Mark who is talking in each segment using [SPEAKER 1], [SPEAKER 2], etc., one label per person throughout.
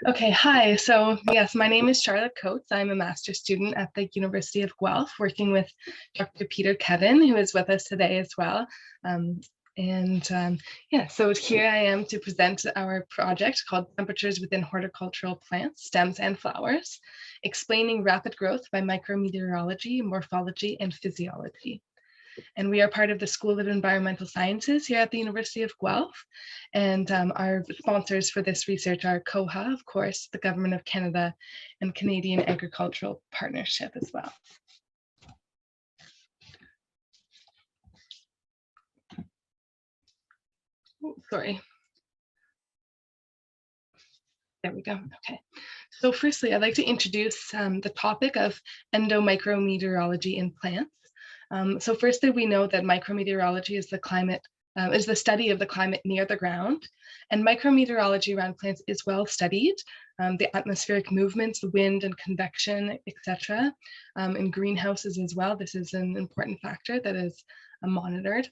[SPEAKER 1] Okay, hi. So yes, my name is Charlotte Coates. I'm a master's student at the University of Guelph, working with Dr. Peter Kevin, who is with us today as well. Um, yeah, so here I am to present our project called Temperatures Within Horticultural Plants, Stems and Flowers, explaining rapid growth by micrometeorology, morphology, and physiology. And we are part of the School of Environmental Sciences here at the University of Guelph. And our sponsors for this research are COHA, of course, the Government of Canada, and Canadian Agricultural Partnership as well. Oh, sorry. There we go. Okay. So firstly, I'd like to introduce the topic of endomicrometeorology in plants. So firstly, we know that micrometeorology is the study of the climate near the ground, and micrometeorology around plants is well studied. The atmospheric movements, the wind and convection, etc. In greenhouses as well, this is an important factor that is monitored.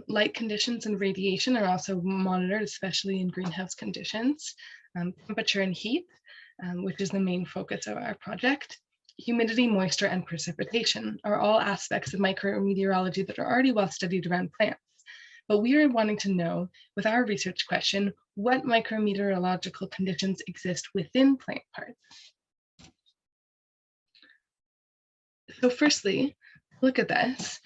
[SPEAKER 1] Light conditions and radiation are also monitored, especially in greenhouse conditions. Temperature and heat, which is the main focus of our project. Humidity, moisture, and precipitation are all aspects of micrometeorology that are already well studied around plants. But we are wanting to know, with our research question, what micrometeorological conditions exist within plant parts. So firstly, look at this.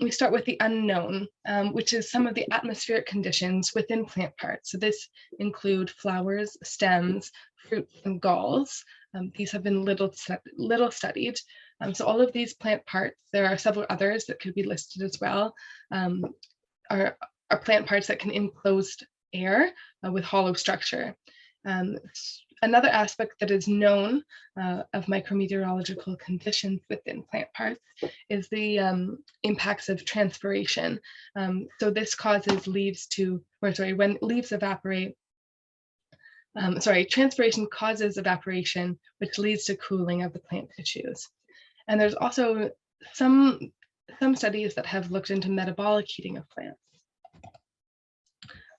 [SPEAKER 1] We start with the unknown, which is some of the atmospheric conditions within plant parts. So this include flowers, stems, fruits, and galls. These have been little studied. So all of these plant parts, there are several others that could be listed as well, are plant parts that can enclose air with hollow structure. Another aspect that is known of micrometeorological conditions within plant parts is the impacts of transpiration. So this causes when leaves evaporate, transpiration causes evaporation, which leads to cooling of the plant tissues. And there's also some studies that have looked into metabolic heating of plants.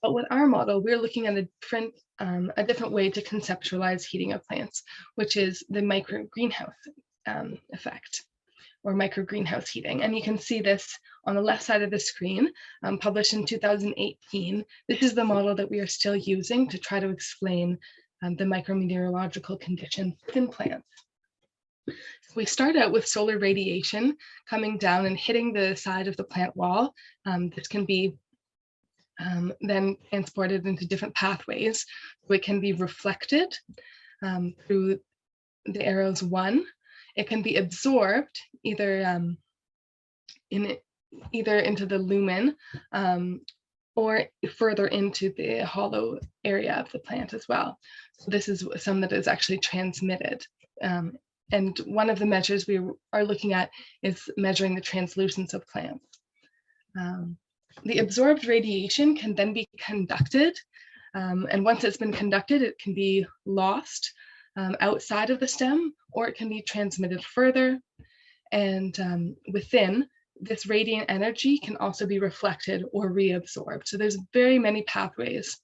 [SPEAKER 1] But with our model, we're looking at a different way to conceptualize heating of plants, which is the micro-greenhouse effect, or micro-greenhouse heating. And you can see this on the left side of the screen, published in 2018. This is the model that we are still using to try to explain the micrometeorological conditions within plants. So we start out with solar radiation coming down and hitting the side of the plant wall. This can be then transported into different pathways. So it can be reflected through the arrows 1. It can be absorbed either into the lumen or further into the hollow area of the plant as well. So this is some that is actually transmitted. And one of the measures we are looking at is measuring the translucence of plants. The absorbed radiation can then be conducted, and once it's been conducted, it can be lost outside of the stem, or it can be transmitted further. And within, this radiant energy can also be reflected or reabsorbed. So there's very many pathways.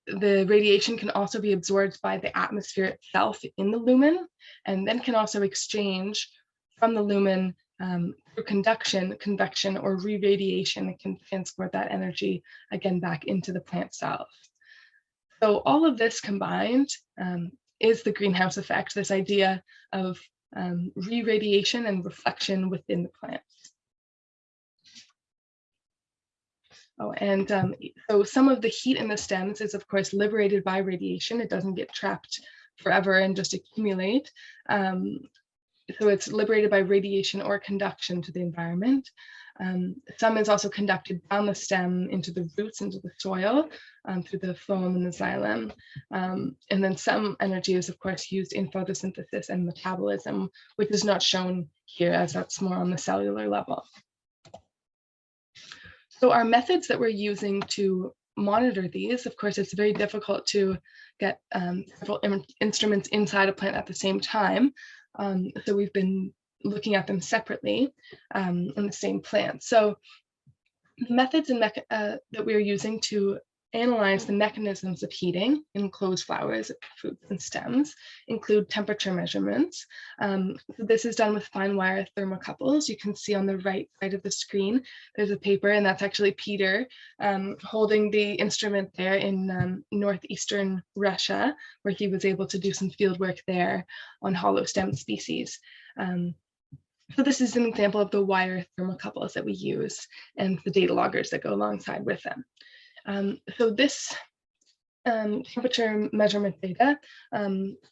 [SPEAKER 1] The radiation can also be absorbed by the atmosphere itself in the lumen, and then can also exchange from the lumen through conduction, convection, or re-radiation. It can transport that energy again back into the plant cells. So all of this combined is the greenhouse effect, this idea of re-radiation and reflection within the plants. Oh, and so some of the heat in the stems is, of course, liberated by radiation. It doesn't get trapped forever and just accumulate. So it's liberated by radiation or conduction to the environment. Some is also conducted down the stem into the roots, into the soil, through the phloem and the xylem. And then some energy is, of course, used in photosynthesis and metabolism, which is not shown here, as that's more on the cellular level. So our methods that we're using to monitor these, of course, it's very difficult to get several instruments inside a plant at the same time. So we've been looking at them separately in the same plant. So the methods that we are using to analyze the mechanisms of heating in closed flowers, fruits, and stems, include temperature measurements. So this is done with fine wire thermocouples. You can see on the right side of the screen, there's a paper, and that's actually Peter holding the instrument there in northeastern Russia, where he was able to do some field work there on hollow stem species. So this is an example of the wire thermocouples that we use and the data loggers that go alongside with them. So this temperature measurement data,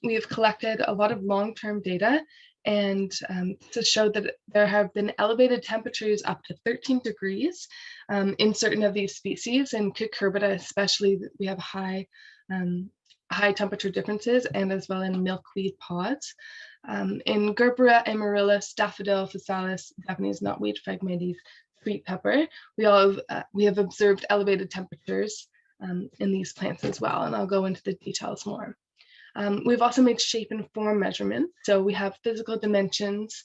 [SPEAKER 1] we have collected a lot of long-term data, and to show that there have been elevated temperatures up to 13 degrees in certain of these species. In cucurbita especially, we have high temperature differences, and as well in milkweed pods. In Gerbera, amaryllis, daffodil, physalis, Japanese knotweed, Phragmites, sweet pepper, we have observed elevated temperatures in these plants as well, and I'll go into the details more. We've also made shape and form measurements, so we have physical dimensions,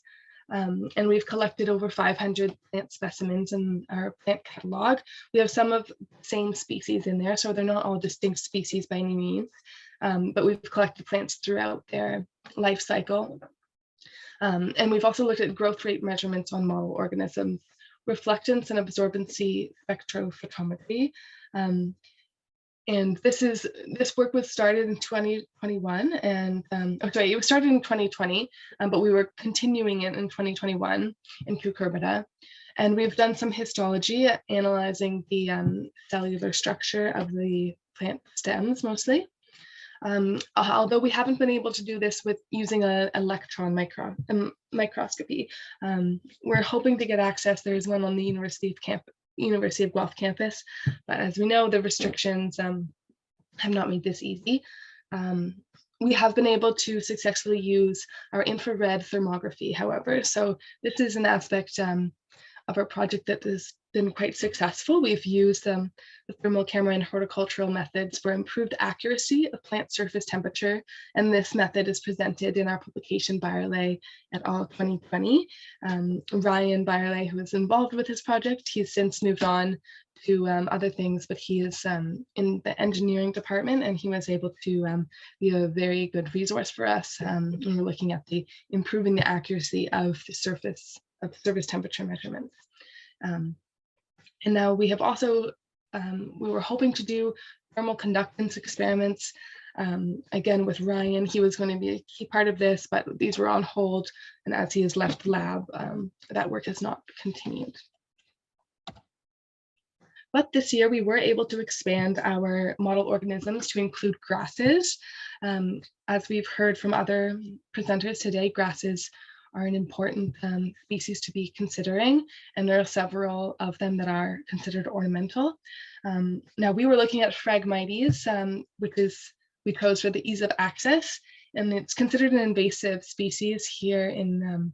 [SPEAKER 1] and we've collected over 500 plant specimens in our plant catalog. We have some of the same species in there, so they're not all distinct species by any means, but we've collected plants throughout their life cycle. And we've also looked at growth rate measurements on model organisms, reflectance and absorbency spectrophotometry. And this work was started in 2021, and it was started in 2020, but we were continuing it in 2021 in cucurbita. And we've done some histology, analyzing the cellular structure of the plant stems mostly. Although we haven't been able to do this with using an electron microscopy. We're hoping to get access. There's one on the University of Guelph campus, but as we know, the restrictions have not made this easy. We have been able to successfully use our infrared thermography, however. So this is an aspect of our project that has been quite successful. We've used the thermal camera and horticultural methods for improved accuracy of plant surface temperature, and this method is presented in our publication Byerley et al. 2020. Ryan Byerley, who is involved with this project, he's since moved on to other things, but he is in the engineering department, and he was able to be a very good resource for us when we're looking at improving the accuracy of the surface temperature measurements. And now we have also, we were hoping to do thermal conductance experiments, again with Ryan. He was going to be a key part of this, but these were on hold, and as he has left the lab, that work has not continued. But this year we were able to expand our model organisms to include grasses. As we've heard from other presenters today, grasses are an important species to be considering, and there are several of them that are considered ornamental. Now we were looking at Phragmites, which we chose for the ease of access, and it's considered an invasive species here in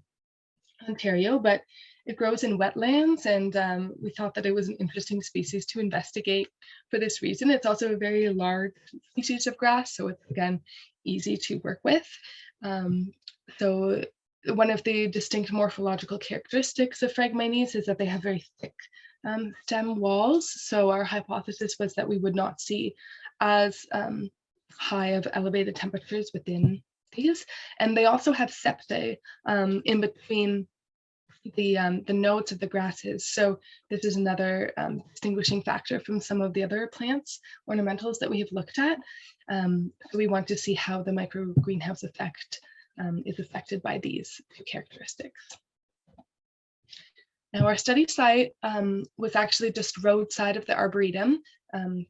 [SPEAKER 1] Ontario, but it grows in wetlands, and we thought that it was an interesting species to investigate for this reason. It's also a very large species of grass, so it's, again, easy to work with. So one of the distinct morphological characteristics of Phragmites is that they have very thick stem walls. So our hypothesis was that we would not see as high of elevated temperatures within these. And they also have septae in between the nodes of the grasses. So this is another distinguishing factor from some of the other plants, ornamentals that we have looked at. So we want to see how the micro greenhouse effect is affected by these two characteristics. Now our study site was actually just roadside of the Arboretum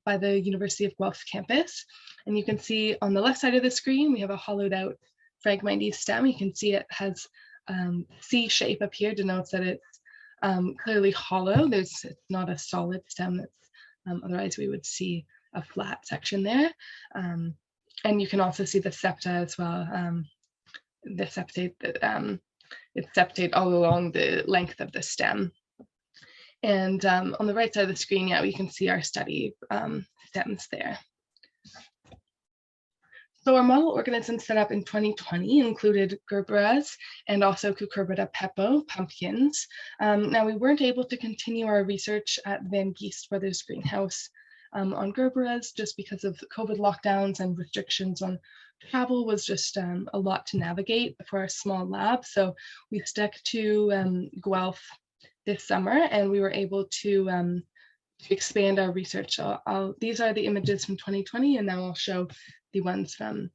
[SPEAKER 1] by the University of Guelph campus. And you can see on the left side of the screen, we have a hollowed out Phragmites stem. You can see it has C shape up here, denotes that it's clearly hollow. It's not a solid stem. That's otherwise we would see a flat section there. And you can also see the septa as well. The septate, it's septate all along the length of the stem. And on the right side of the screen, yeah, we can see our study stems there. So our model organisms set up in 2020 included gerberas and also Cucurbita pepo, pumpkins. Now we weren't able to continue our research at Van Geest Brothers Greenhouse on gerberas just because of COVID lockdowns and restrictions on travel was just a lot to navigate for our small lab. So we stuck to Guelph this summer, and we were able to expand our research. So these are the images from 2020, and now I'll show the ones from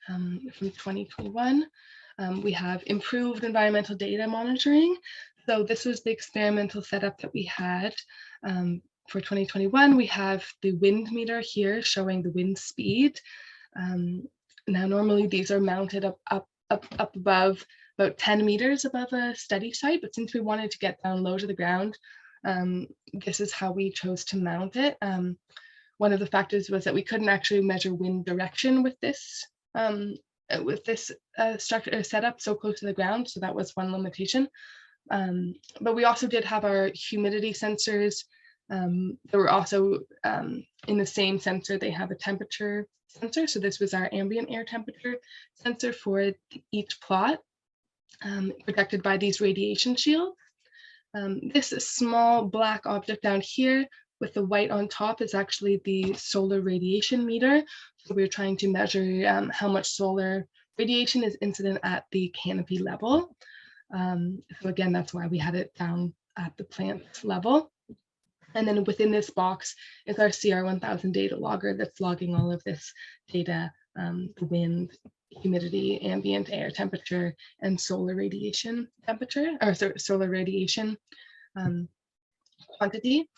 [SPEAKER 1] 2021. We have improved environmental data monitoring. So this was the experimental setup that we had for 2021. We have the wind meter here showing the wind speed. Now, normally these are mounted up above about 10 meters above a study site, but since we wanted to get down low to the ground, this is how we chose to mount it. One of the factors was that we couldn't actually measure wind direction with this structure setup so close to the ground, so that was one limitation. But we also did have our humidity sensors. There were also in the same sensor, they have a temperature sensor. So this was our ambient air temperature sensor for each plot, protected by these radiation shields. This small black object down here with the white on top is actually the solar radiation meter. So we're trying to measure how much solar radiation is incident at the canopy level. So again, that's why we had it down at the plant level. And then within this box is our CR1000 data logger that's logging all of this data, the wind, humidity, ambient air temperature, and solar radiation temperature, or solar radiation quantity.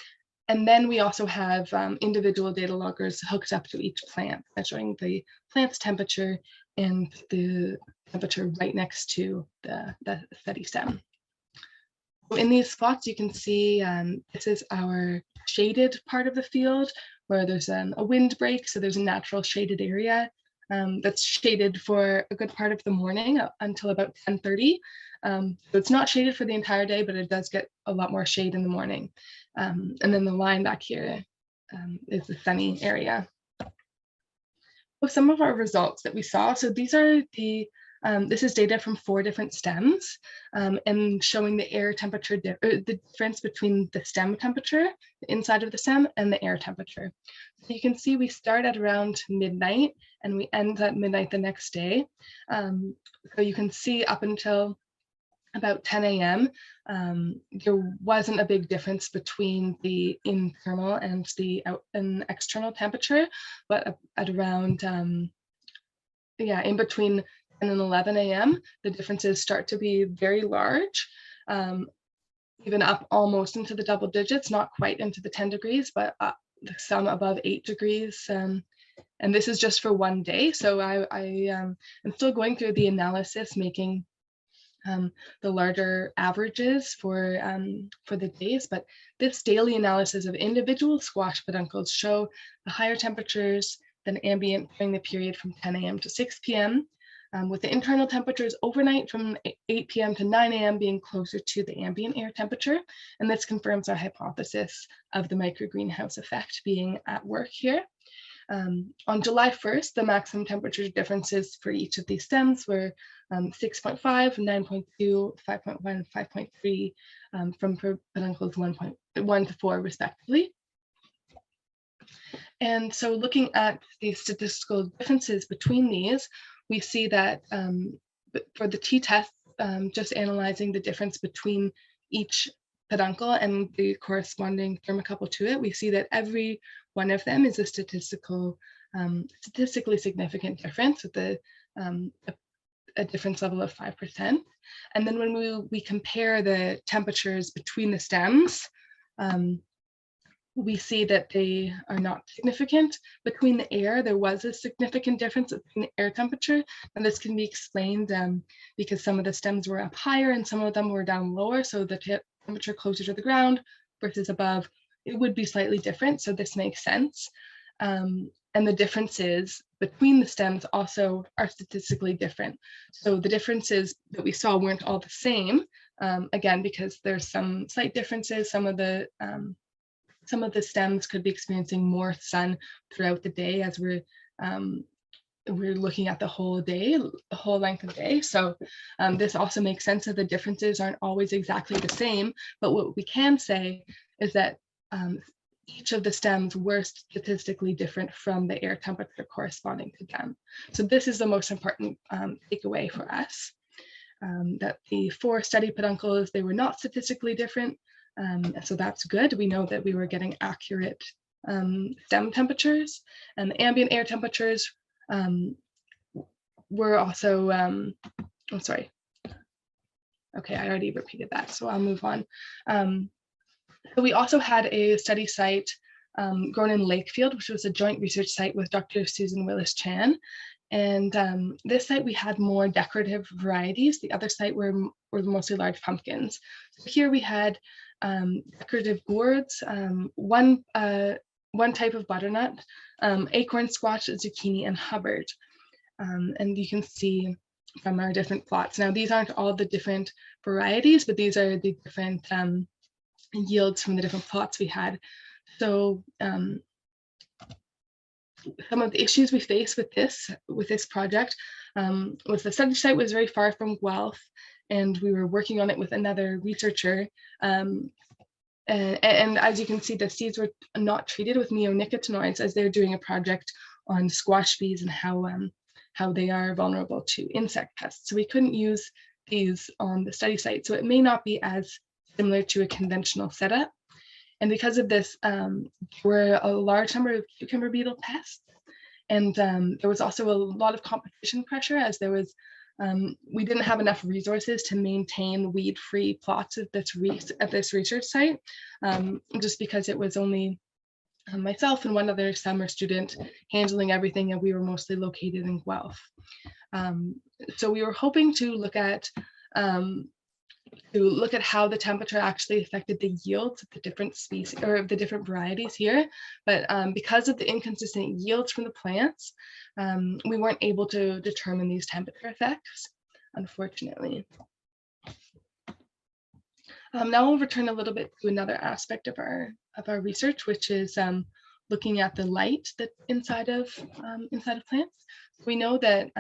[SPEAKER 1] And then we also have individual data loggers hooked up to each plant, measuring the plant's temperature and the temperature right next to the study stem. In these spots, you can see this is our shaded part of the field where there's a windbreak. So there's a natural shaded area that's shaded for a good part of the morning until about 10:30. So it's not shaded for the entire day, but it does get a lot more shade in the morning. And then the line back here is the sunny area. So some of our results that we saw, so these are this is data from 4 different stems and showing the air temperature, the difference between the stem temperature, the inside of the stem, and the air temperature. So you can see we start at around midnight and we end at midnight the next day. So you can see up until about 10 a.m., there wasn't a big difference between the internal and the external temperature, but at around, in between 10 and 11 a.m., the differences start to be very large, even up almost into the double digits, not quite into the 10 degrees, but some above 8 degrees. And this is just for one day. So I am still going through the analysis, making the larger averages for the days, but this daily analysis of individual squash peduncles show the higher temperatures than ambient during the period from 10 a.m. to 6 p.m., with the internal temperatures overnight from 8 p.m. to 9 a.m. being closer to the ambient air temperature. And this confirms our hypothesis of the microgreenhouse effect being at work here. On July 1st, the maximum temperature differences for each of these stems were 6.5, 9.2, 5.1, 5.3 from peduncles 1 to 4 respectively. And so looking at the statistical differences between these, we see that for the t-test, just analyzing the difference between each peduncle and the corresponding thermocouple to it, we see that every one of them is a statistically significant difference with a difference level of 5%. And then when we compare the temperatures between the stems, we see that they are not significant. Between the air, there was a significant difference between the air temperature, and this can be explained because some of the stems were up higher and some of them were down lower, so the temperature closer to the ground versus above, it would be slightly different, so this makes sense. And the differences between the stems also are statistically different. So the differences that we saw weren't all the same, again, because there's some slight differences. Some of the stems could be experiencing more sun throughout the day as we're looking at the whole day, the whole length of day. So this also makes sense that the differences aren't always exactly the same, but what we can say is that each of the stems were statistically different from the air temperature corresponding to them. So this is the most important takeaway for us, that the 4 study peduncles, they were not statistically different. So that's good. We know that we were getting accurate stem temperatures, and the ambient air temperatures were also, oh, sorry. Okay, I already repeated that, so I'll move on. So we also had a study site grown in Lakefield, which was a joint research site with Dr. Susan Willis-Chan. And this site, we had more decorative varieties. The other site were mostly large pumpkins. So here we had decorative gourds, one type of butternut, acorn squash, zucchini, and Hubbard. And you can see from our different plots. Now, these aren't all the different varieties, but these are the different yields from the different plots we had. So some of the issues we face with this project was the study site was very far from Guelph, and we were working on it with another researcher. And as you can see, the seeds were not treated with neonicotinoids, as they're doing a project on squash bees and how they are vulnerable to insect pests. So we couldn't use these on the study site. So it may not be as similar to a conventional setup. And because of this, there were a large number of cucumber beetle pests. And there was also a lot of competition pressure, as there was, we didn't have enough resources to maintain weed-free plots at this research site, just because it was only myself and one other summer student handling everything, and we were mostly located in Guelph. So we were hoping to look at how the temperature actually affected the yields of the different species or of the different varieties here. But because of the inconsistent yields from the plants, we weren't able to determine these temperature effects, unfortunately. Now we'll return a little bit to another aspect of our research, which is looking at the light that's inside of plants. We know that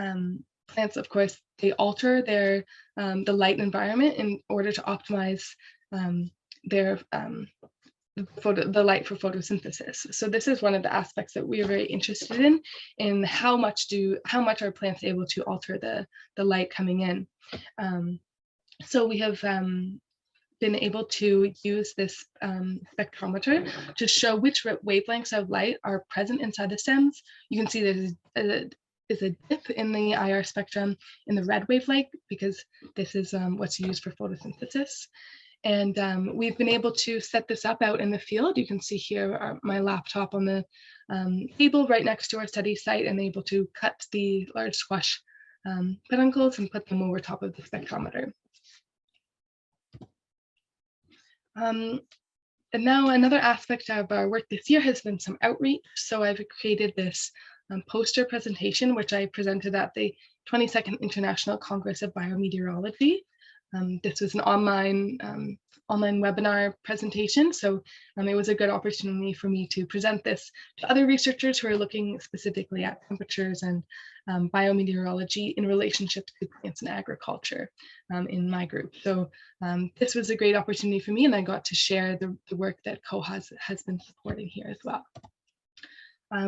[SPEAKER 1] plants, of course, they alter their the light environment in order to optimize their the light for photosynthesis. So this is one of the aspects that we are very interested in how much are plants able to alter the light coming in. So we have been able to use this spectrometer to show which wavelengths of light are present inside the stems. You can see there's a dip in the IR spectrum in the red wavelength, because this is what's used for photosynthesis. And we've been able to set this up out in the field. You can see here my laptop on the table right next to our study site, and able to cut the large squash peduncles and put them over top of the spectrometer. And now another aspect of our work this year has been some outreach. So I've created this poster presentation, which I presented at the 22nd International Congress of Biometeorology. This was an online webinar presentation, so it was a good opportunity for me to present this to other researchers who are looking specifically at temperatures and biometeorology in relationship to plants and agriculture in my group. So this was a great opportunity for me, and I got to share the work that COHA has been supporting here as well.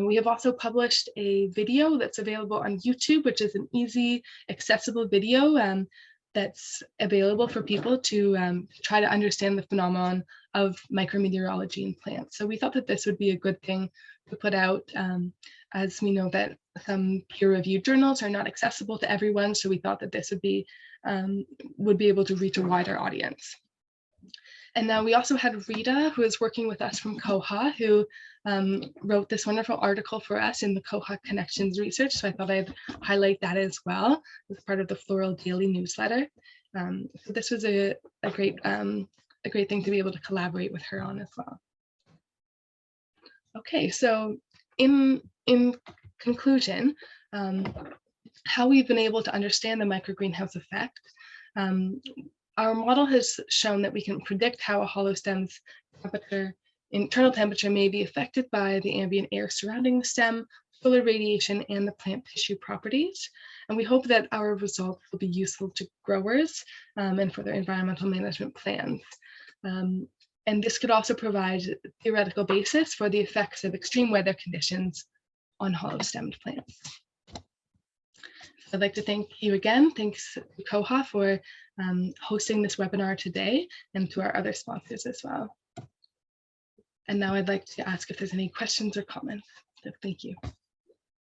[SPEAKER 1] We have also published a video that's available on YouTube, which is an easy, accessible video that's available for people to try to understand the phenomenon of micrometeorology in plants. So we thought that this would be a good thing to put out, as we know that some peer-reviewed journals are not accessible to everyone. So we thought that this would be able to reach a wider audience. And now we also had Rita, who is working with us from COHA, who wrote this wonderful article for us in the COHA Connections research. So I thought I'd highlight that as well as part of the Floral Daily newsletter. So this was a great thing to be able to collaborate with her on as well. Okay, so in conclusion, how we've been able to understand the microgreenhouse effect. Our model has shown that we can predict how a hollow stem's internal temperature may be affected by the ambient air surrounding the stem, solar radiation, and the plant tissue properties. And we hope that our results will be useful to growers and for their environmental management plans. And this could also provide a theoretical basis for the effects of extreme weather conditions on hollow-stemmed plants. I'd like to thank you again. Thanks to COHA for hosting this webinar today, and to our other sponsors as well. And now I'd like to ask if there's any questions or comments. So thank you.